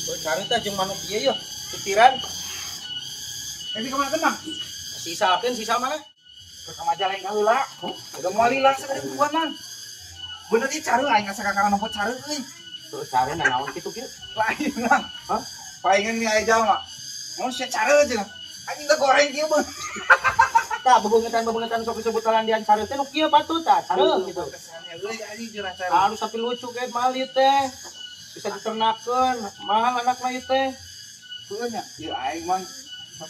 Carita jeung manuk ieu yeuh, titiran. Ini kemana tenang? Sisakeun sisa mana? Ke Majalengka heula. Udah moal lila sakade buan mang. Bener ieu cara aing asa kakara nopo cara euy. Tuh cara naon kitu kieu? Lain mang. Hah? Palingan ni aya jalma. Mau sia cara aja. Anjing da goreng kieu beung. Tah bebeungetan sok disebut landian cara teh nu kieu patut tah cara gitu. Kesannya euy anjing jeung cara. Halus tapi lucu kayak mali teh. Bisa diternakeun, mahal anakna ieu teh. Bener nya. Ieu aing mang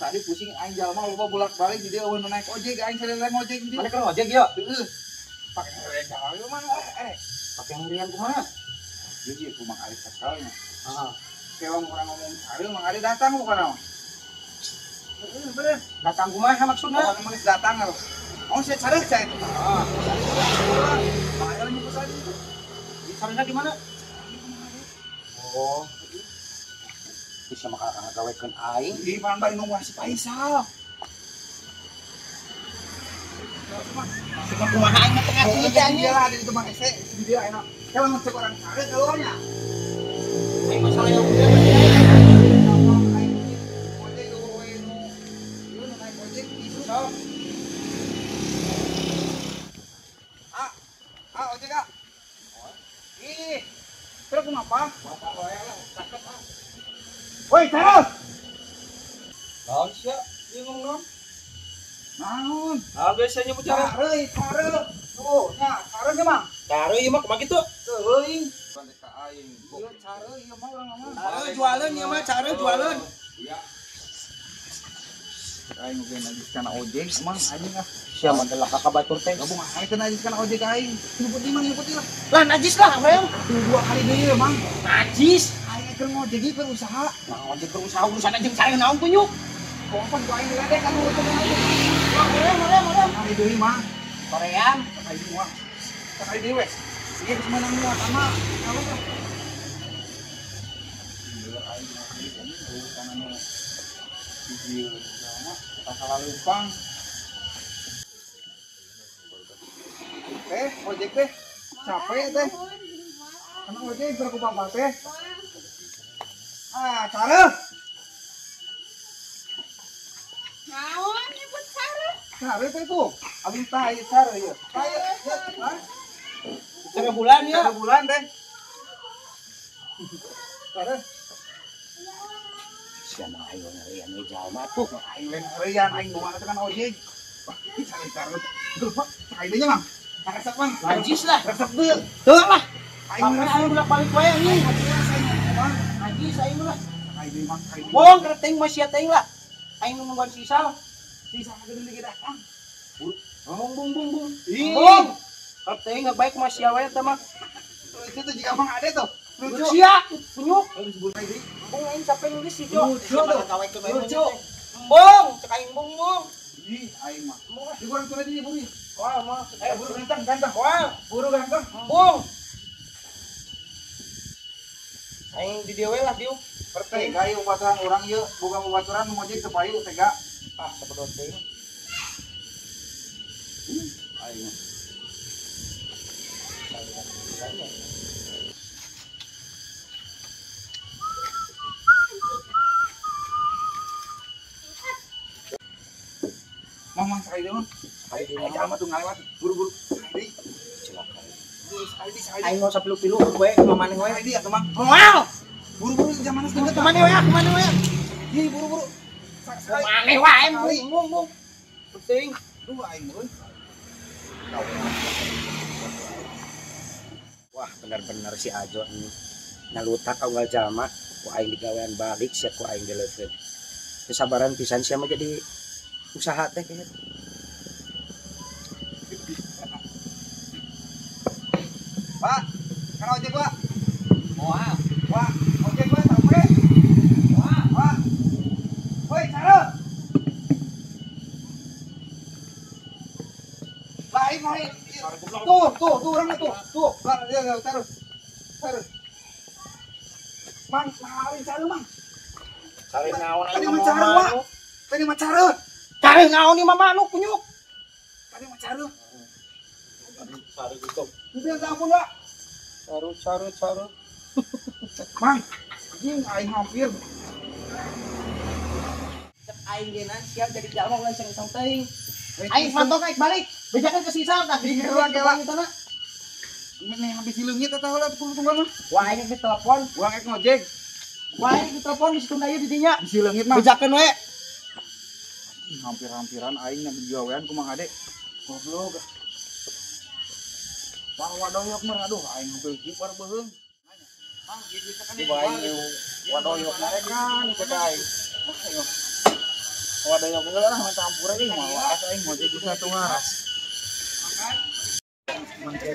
tadi pusing aing jalma lupa bolak-balik jadi eueun naik ojek aing sadele ngojek di. Mana keur ojek ieu? Heeh. Pake ngerian kalau mang Pake ngerian kumaha? Jadi kumaha kali sakalnya. Heeh. Keong orang ngomong cari mang ada datang bukan mah. Bener. Datang kumaha maksudna? Oh, emang datang loh. Oh, saya cari saya itu. Heeh. Makanya nyebut tadi. Di sarana di mana? Oh. Bisa maka ngagawekeun aing. Di Bandung nunggu si Faisal. Cuma kumaha aing mah tengah ieu teh anjing. Dia ada di tempat ese, di dia enak. Kalau ngecek orang cari keluarnya. Aing masalah yang udah ojek kak. Ih, terus kenapa? Woi, terus. naon sia? Ieu ngomong naon? Naon? Ah biasanya mau cara. Cari. Tuh, nya, cari nya, Mang. Cara ieu mah kumaha kitu? Teuing. Balik ka aing. Ieu cari ieu mah urang mah. Cara jualan ieu mah cara jualan. Iya. Aing mungkin najis kana ojek, Mang, anjing ah. Sia mah gelah ka batur teh. Gabung aing teh najis kana ojek aing. Nyebut di mana nyebut lah. Lah najis lah, Rem. Dua kali deui, Mang. Najis. Aing keur ngojek ieu usaha. Nah, ojek berusaha urusan jeung cara naon punyuk. Kompon ku aing ledek kan urut aing. Rem. Kali deui, Mang. Korean. Kali dua. Kali deui wes. Ieu geus meunang muat sama. Kalau teh. Aing mah kana nu video sama masalah lupang. Ojek teh capek teh. Karena ojek berku papa teh. Ah, cara. Naon nyebut cara? Cara teh itu. Abis tah ieu cara ieu. Kayak ya, Cara bulan ya. cara bulan teh. Cara. Sia mah ayo ngerian we jalma tuh. Aing lain heureyan aing nuang tekan ojek. Cara. Tuh, Pak. Kaidenya, Mang. Resep, Mang. Najis lah. Resep deui. Tuh lah. Aing Aing aing bolak balik wae anjing. Mang. Najis aing lah. Kaidenya, Mang. Kaidenya. Bong kereteng mah sia teuing lah. Aing nu ngomong sisa. Sisa gede lagi datang. Bung. Ih. Bong. Kereteng baik mah sia wae teh mah. Itu tuh jika Mang ada tuh. Lucu. Sia punyuk. Harus disebut lagi. Bong aing capek nulis sih, Jo. Lucu tuh. Lucu. Bong, cek aing bong. Ih, aing mah. Di kurang tuh di buri. Wah, mah. Buru ganteng. Wah, Buru ganteng. bong. Aing di dieu we lah diu. Perteh gayu baturan orang ieu boga baturan nu mojek teu payu tega. Ah, sepedot teuing. Aing mah. Mang sekali deh, Mang. Aing jalma tuh ngalewat. Buru-buru. Sekali. Celaka. Sekali. Aing mau sapilu-pilu we mamane we. Sekali atuh, Mang. Moal. Buru-buru zaman sekarang. Kemana we? Ih, buru-buru. Sekali. Kemana wae, bung. Penting. Duh, aing euy. Wah, benar-benar si Ajo ini nalutak awal jalma ku aing digawean balik sia ku aing dileukeun. Kesabaran pisan sia mah jadi usaha teh kayak Pak, kan ojek, Pak. Wah, Pak, ojek Pak, sampai. Pak. Woi, cara. Lain. Tuh, orangnya tuh. Tuh, dia terus. Mang, lari cara, Mang. cari naon Tadi aing mah cara, Pak. Tadi mah cara. Cari naon ieu mah manuk punyuk. Tadi mah cara. Cari gitu. Udah ampun, Pak. Caru. Mang, anjing aing hampir. Cek aing geuna siap jadi jalma ulah iseng-iseng teuing. Aing Mantap naik balik. Bejakan ke sisa tak di Gerak, gerak. Ini habis leungit eta heula tunggu mah. Wah aing di telepon. Uang ek ngojek. Wah aing di telepon di situ ieu di dinya. Bisi leungit mah. Bejakan we. Hampir-hampiran aing yang gawean kumaha ade. Goblok. Bang wadoyok mah aduh aing hampir jibar beuheung. Bang gitu kan Di bayu wadoyok kan kita aing. Wadoyok heula lah campur aja mah waras aing ngojek di satu ngaras.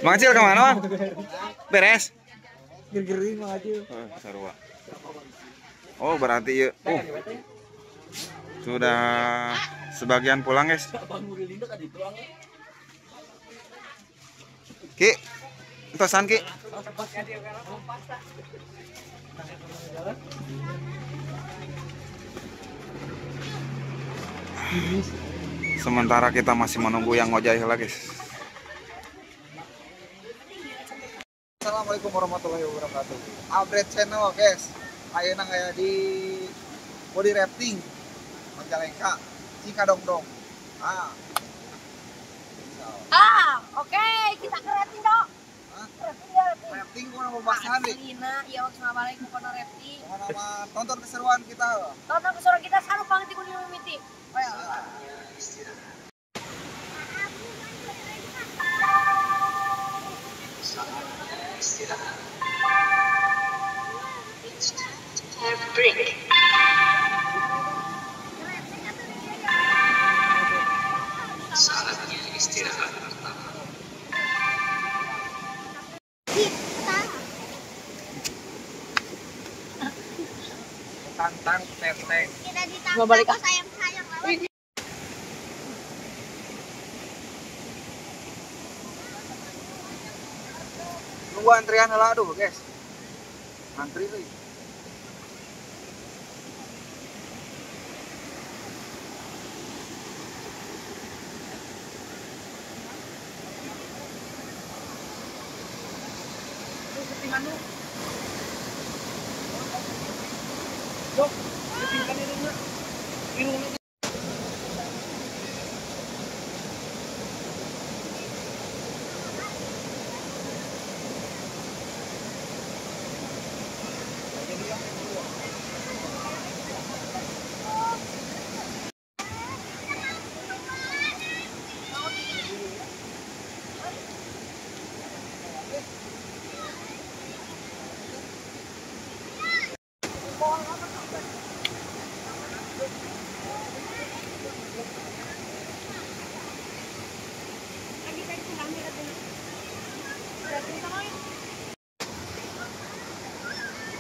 Mang Acil kemana, Mang? Beres? Gergeri mah aja. Oh, sarua. Oh, berarti ya. Sudah sebagian pulang, guys. Ki, entosan Ki. Sementara kita masih menunggu yang ngojek lagi, guys. Assalamualaikum warahmatullahi wabarakatuh. Update channel guys. Ayeuna aya di body rafting Majalengka Cikadongdong. Oke, kita ke rafting dong. Rafting ya, rafting. Rafting gua mau bahasan nih. Lina, iya waktu balik mau kono rafting. Nama tonton keseruan kita. Tonton ke suara kita sekarang banget di kuning mimiti. Tantang teteng. Kita ditangkap sayang-sayang lawan. Nunggu antrian heula aduh guys. Antri euy.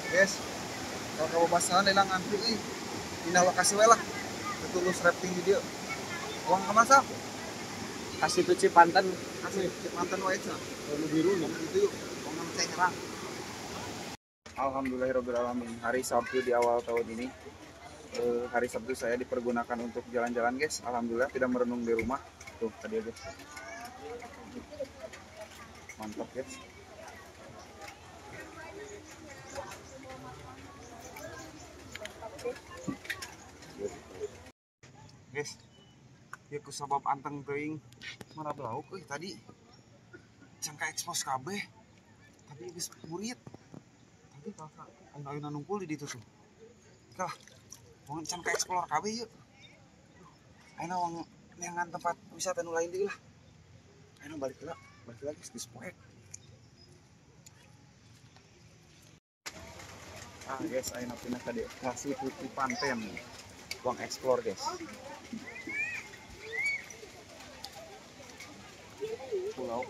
Guys, kalau kamu pasangan hilang antri pindah lokasi we lah. Tulus rafting di dia. Uang ke masa? Kasih tuh Cipanten. Kasih mantan wae cenah. Kalau biru nih itu yuk. Uang saya nyerang. Alhamdulillahirobbilalamin. Hari Sabtu di awal tahun ini. Hari Sabtu saya dipergunakan untuk jalan-jalan guys. Alhamdulillah tidak merenung di rumah. Tuh tadi aja. Mantap guys. Guys, ya kusabab anteng teuing mana belauk tadi cangka ekspos kabeh tapi geus burit tapi kakak ayeuna nungkul di ditu tuh kalah mau cangka eksplor kabeh yeuh ayeuna wang neangan tempat wisata nu lain deui lah ayeuna balik lagi geus poek guys ayeuna pindah ka Kasih Putri Panten uang explore guys pulau